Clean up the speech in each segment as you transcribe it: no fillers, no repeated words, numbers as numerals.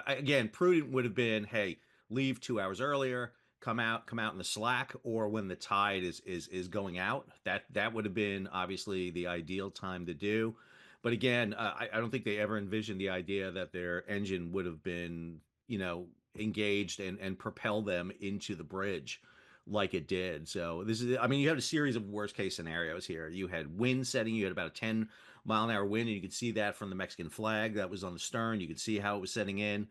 Again, prudent would have been, hey, leave 2 hours earlier, come out in the slack, or when the tide is going out. That would have been obviously the ideal time to do. But again, I don't think they ever envisioned the idea that their engine would have been, engaged and propel them into the bridge like it did. So this is, I mean, you had a series of worst case scenarios here. You had wind setting, you had about a 10-mile-an-hour wind, and you could see that from the Mexican flag that was on the stern. You could see how it was setting in.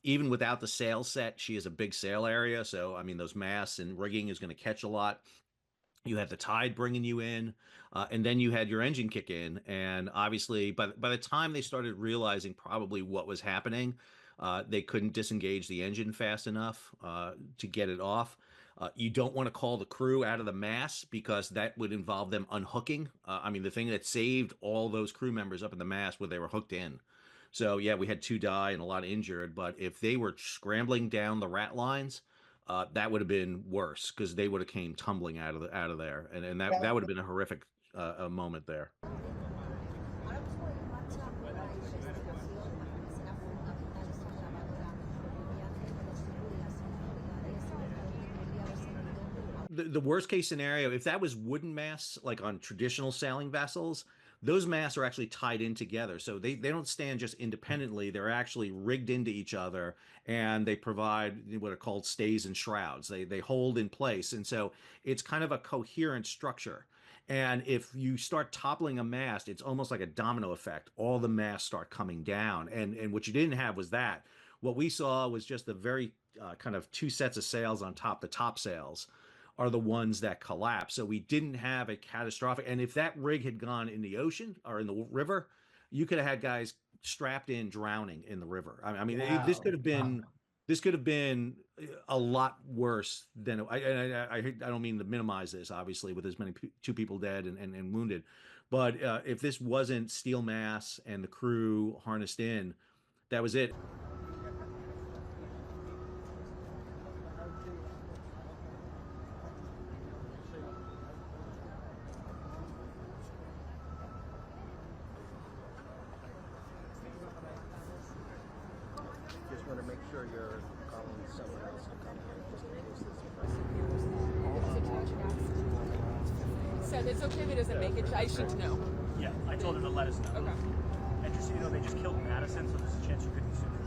Even without the sail set, she has a big sail area. So, I mean, those masts and rigging is going to catch a lot. You had the tide bringing you in, and then you had your engine kick in. And obviously, by the time they started realizing probably what was happening, they couldn't disengage the engine fast enough to get it off. You don't want to call the crew out of the mast because that would involve them unhooking. I mean, the thing that saved all those crew members up in the mast where they were hooked in. So yeah, we had two die and a lot injured. But if they were scrambling down the rat lines, that would have been worse because they would have came tumbling out of there, and that would have been a horrific a moment there. The worst case scenario, if that was wooden masts, like on traditional sailing vessels, those masts are actually tied in together. So they don't stand just independently. They're actually rigged into each other and they provide what are called stays and shrouds. They hold in place. And so it's kind of a coherent structure. And if you start toppling a mast, it's almost like a domino effect. All the masts start coming down. And what you didn't have was that. What we saw was just the very kind of two sets of sails on top, the top sails are the ones that collapse. So we didn't have a catastrophic. And if that rig had gone in the ocean or in the river, you could have had guys strapped in drowning in the river. I mean, this could Wow. have been Wow. a lot worse than I don't mean to minimize this, obviously, with as many two people dead and wounded. But if this wasn't steel mass and the crew harnessed in, that was it. Just want to make sure you're calling someone else to come here just in case this Said it's okay if it doesn't make it. I should know. Yeah, I told him to let us know. Okay. And just so you know, they just killed Madison, so there's a chance you could be sued.